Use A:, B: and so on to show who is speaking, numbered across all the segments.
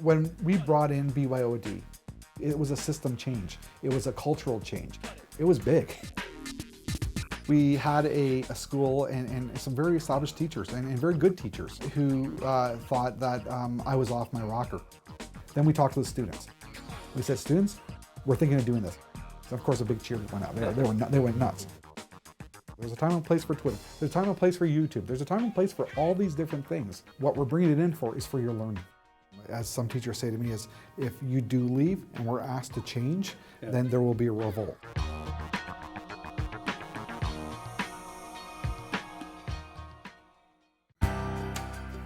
A: When we brought in BYOD, it was a system change. It was a cultural change. It was big. We had a school and some very established teachers and very good teachers who thought that I was off my rocker. Then we talked to the students. We said, students, we're thinking of doing this. So of course a big cheer went out. They went nuts. There's a time and place for Twitter. There's a time and place for YouTube. There's a time and place for all these different things. What we're bringing it in for is for your learning. As some teachers say to me is, if you do leave and we're asked to change, then there will be a revolt.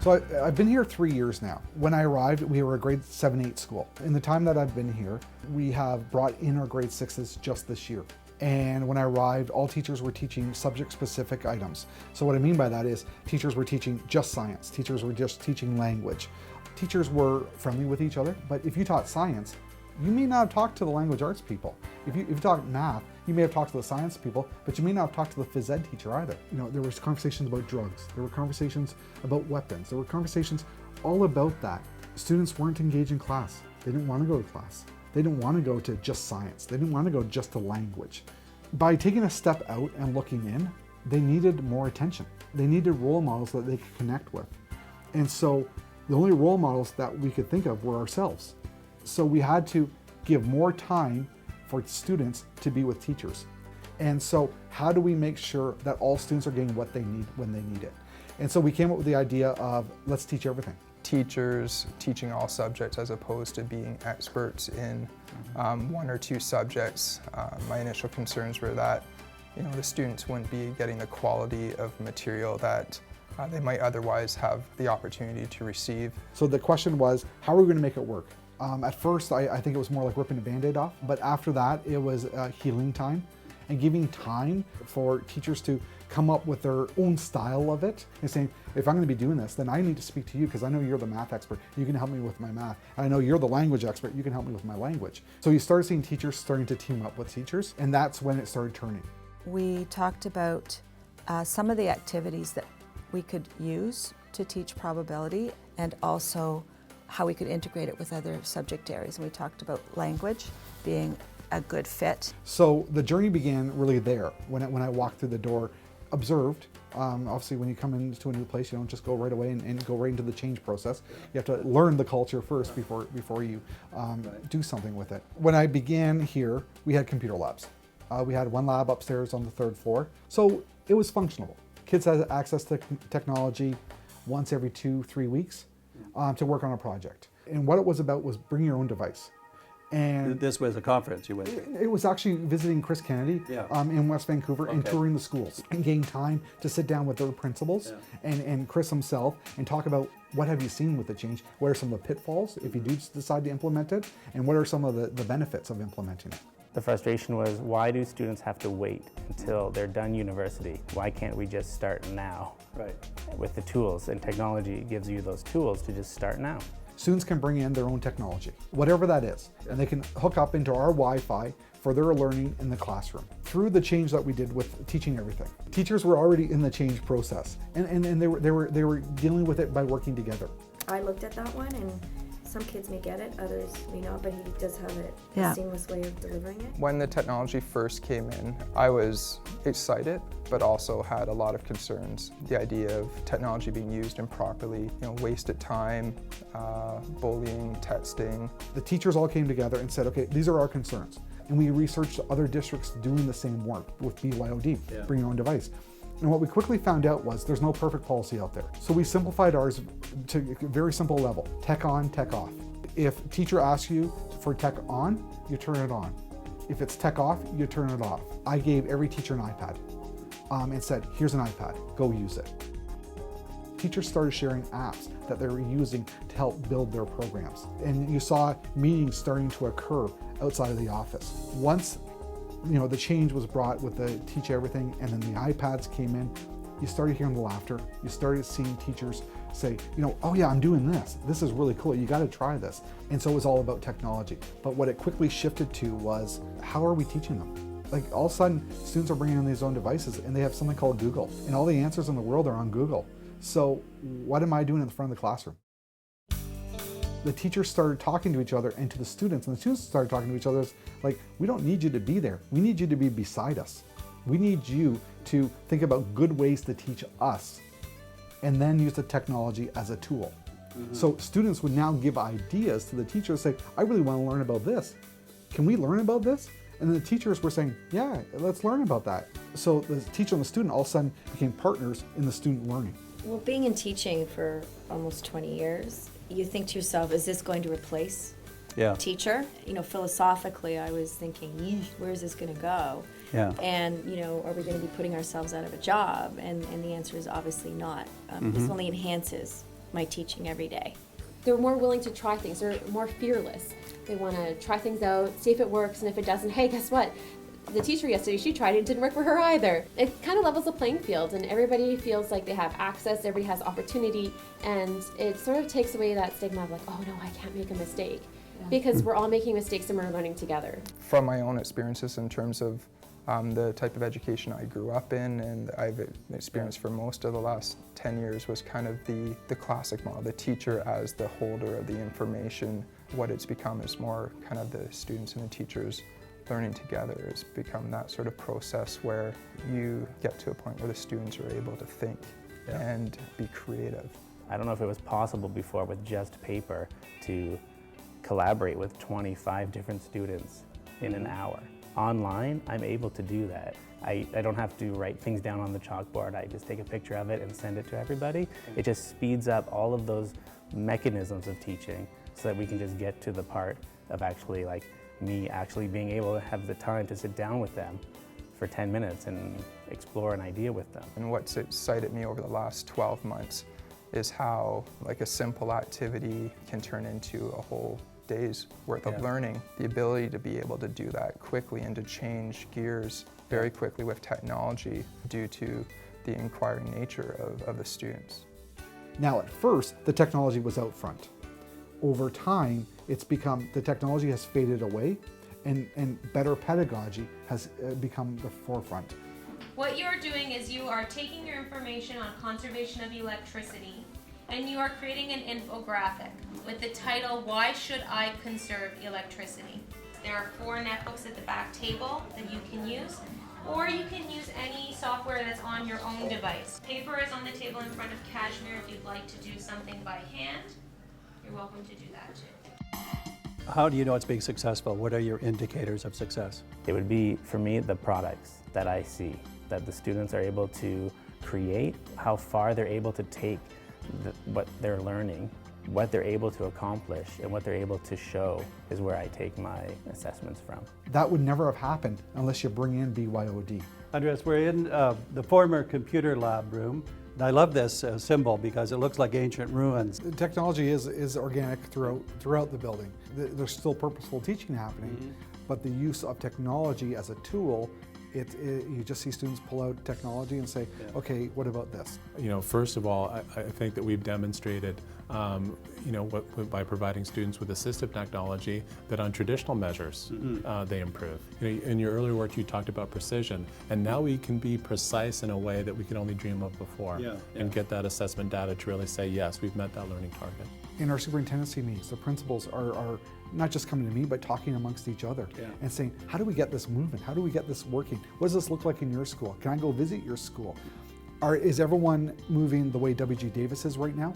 A: So I've been here 3 years now. When I arrived, we were a grade 7-8 school. In the time that I've been here, we have brought in our grade 6s just this year. And when I arrived, all teachers were teaching subject-specific items. So what I mean by that is teachers were teaching just science. Teachers were just teaching language. Teachers were friendly with each other, but if you taught science, you may not have talked to the language arts people. If you taught math, you may have talked to the science people, but you may not have talked to the phys ed teacher either. You know, there was conversations about drugs. There were conversations about weapons. There were conversations all about that. Students weren't engaged in class. They didn't want to go to class. They didn't want to go to just science. They didn't want to go just to language. By taking a step out and looking in, they needed more attention. They needed role models that they could connect with. And so the only role models that we could think of were ourselves. So we had to give more time for students to be with teachers. And so how do we make sure that all students are getting what they need when they need it? And so we came up with the idea of let's teach everything.
B: Teachers teaching all subjects as opposed to being experts in one or two subjects. My initial concerns were that the students wouldn't be getting the quality of material that they might otherwise have the opportunity to receive.
A: So the question was, how are we going to make it work? At first, I think it was more like ripping a Band-Aid off, but after that, it was healing time and giving time for teachers to come up with their own style of it and saying, if I'm going to be doing this, then I need to speak to you because I know you're the math expert. You can help me with my math. And I know you're the language expert. You can help me with my language. So you started seeing teachers starting to team up with teachers, and that's when it started turning.
C: We talked about some of the activities that we could use to teach probability and also how we could integrate it with other subject areas. And we talked about language being a good fit.
A: So the journey began really there. When I walked through the door, observed. Obviously when you come into a new place, you don't just go right away and go right into the change process. You have to learn the culture first before you do something with it. When I began here, we had computer labs. We had one lab upstairs on the 3rd floor. So it was functional. Kids had access to technology once every 2-3 weeks to work on a project. And what it was about was bring your own device. And
D: this was a conference you went to?
A: It was actually visiting Chris Kennedy in West Vancouver and touring the schools and getting time to sit down with their principals and Chris himself and talk about what have you seen with the change, what are some of the pitfalls if you do decide to implement it, and what are some of the benefits of implementing it.
E: The frustration was, why do students have to wait until they're done university? Why can't we just start now?
D: Right.
E: With the tools, and technology gives you those tools to just start now.
A: Students can bring in their own technology, whatever that is, and they can hook up into our Wi-Fi for their learning in the classroom. Through the change that we did with teaching everything, teachers were already in the change process, and they were dealing with it by working together.
F: I looked at that one, and some kids may get it, others may not, but he does have a seamless way of delivering it.
B: When the technology first came in, I was excited, but also had a lot of concerns. The idea of technology being used improperly, wasted time, bullying, texting. The
A: teachers all came together and said, okay, these are our concerns. And we researched other districts doing the same work with BYOD, bring your own device. And what we quickly found out was there's no perfect policy out there. So we simplified ours to a very simple level, tech on, tech off. If teacher asks you for tech on, you turn it on. If it's tech off, you turn it off. I gave every teacher an iPad and said, here's an iPad, go use it. Teachers started sharing apps that they were using to help build their programs. And you saw meetings starting to occur outside of the office. Once the change was brought with the Teach Everything, and then the iPads came in, you started hearing the laughter. You started seeing teachers say, oh yeah, I'm doing this. This is really cool. You got to try this. And so it was all about technology. But what it quickly shifted to was, how are we teaching them? Like all of a sudden, students are bringing in these own devices and they have something called Google. And all the answers in the world are on Google. So what am I doing in the front of the classroom? the teachers started talking to each other and to the students, and the students started talking to each other like, we don't need you to be there. We need you to be beside us. We need you to think about good ways to teach us and then use the technology as a tool. So students would now give ideas to the teachers, say, I really want to learn about this. Can we learn about this? And the teachers were saying, yeah, let's learn about that. So the teacher and the student all of a sudden became partners in the student learning.
F: Well, being in teaching for almost 20 years, you think to yourself, is this going to replace teacher? You know, philosophically, I was thinking, where's this going to go?
D: Yeah.
F: And, you know, are we going to be putting ourselves out of a job? And the answer is obviously not. This only enhances my teaching every day.
G: They're more willing to try things. They're more fearless. They want to try things out, see if it works, and if it doesn't, hey, guess what? The teacher yesterday, she tried it, didn't work for her either. It kind of levels the playing field, and everybody feels like they have access, everybody has opportunity, and it sort of takes away that stigma of like, oh no, I can't make a mistake. Because we're all making mistakes and we're learning together.
B: From my own experiences in terms of the type of education I grew up in and I've experienced for most of the last 10 years was kind of the classic model, the teacher as the holder of the information. What it's become is more kind of the students and the teachers learning together. It's become that sort of process where you get to a point where the students are able to think and be creative.
E: I don't know if it was possible before with just paper to collaborate with 25 different students in an hour. Online, I'm able to do that. I don't have to write things down on the chalkboard. I just take a picture of it and send it to everybody. It just speeds up all of those mechanisms of teaching so that we can just get to the part of actually like me actually being able to have the time to sit down with them for 10 minutes and explore an idea with them.
B: And what's excited me over the last 12 months is how like a simple activity can turn into a whole day's worth of learning. The ability to be able to do that quickly and to change gears very quickly with technology due to the inquiring nature of the students.
A: Now at first, the technology was out front. Over time, it's become, the technology has faded away and better pedagogy has become the forefront.
H: What you are doing is you are taking your information on conservation of electricity and you are creating an infographic with the title, Why Should I Conserve Electricity? There are 4 netbooks at the back table that you can use, or you can use any software that's on your own device. Paper is on the table in front of Kashmir if you'd like to do something by hand. You're welcome to do that too.
D: How do you know it's being successful? What are your indicators of success?
E: It would be, for me, the products that I see, that the students are able to create, how far they're able to take what they're learning, what they're able to accomplish, and what they're able to show is where I take my assessments from.
A: That would never have happened unless you bring in BYOD.
D: Andreas, we're in the former computer lab room. And I love this symbol because it looks like ancient ruins.
A: The technology is organic throughout the building. There's still purposeful teaching happening, but the use of technology as a tool, you just see students pull out technology and say, okay, what about this?
I: You know, first of all, I think that we've demonstrated, you know, by providing students with assistive technology, that on traditional measures, they improve. You know, in your earlier work, you talked about precision, and now we can be precise in a way that we could only dream of before, and get that assessment data to really say, yes, we've met that learning target.
A: In our superintendency meetings, the principals are not just coming to me, but talking amongst each other and saying, how do we get this moving? How do we get this working? What does this look like in your school? Can I go visit your school? Is everyone moving the way W.G. Davis is right now?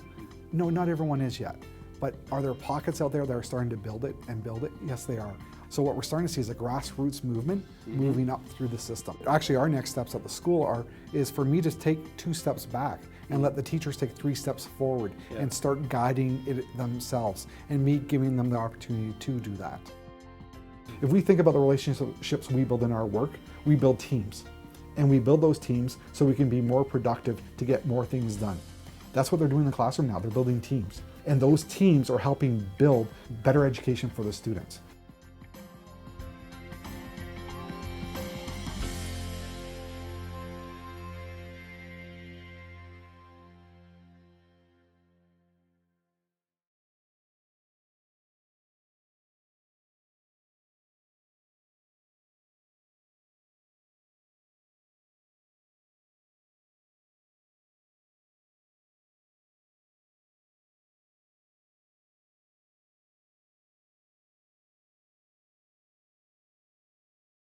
A: No, not everyone is yet. But are there pockets out there that are starting to build it and build it? Yes, they are. So what we're starting to see is a grassroots movement moving up through the system. Actually, our next steps at the school is for me to take 2 steps back and let the teachers take 3 steps forward and start guiding it themselves, and me giving them the opportunity to do that. If we think about the relationships we build in our work, we build teams. And we build those teams so we can be more productive to get more things done. That's what they're doing in the classroom now. They're building teams. And those teams are helping build better education for the students.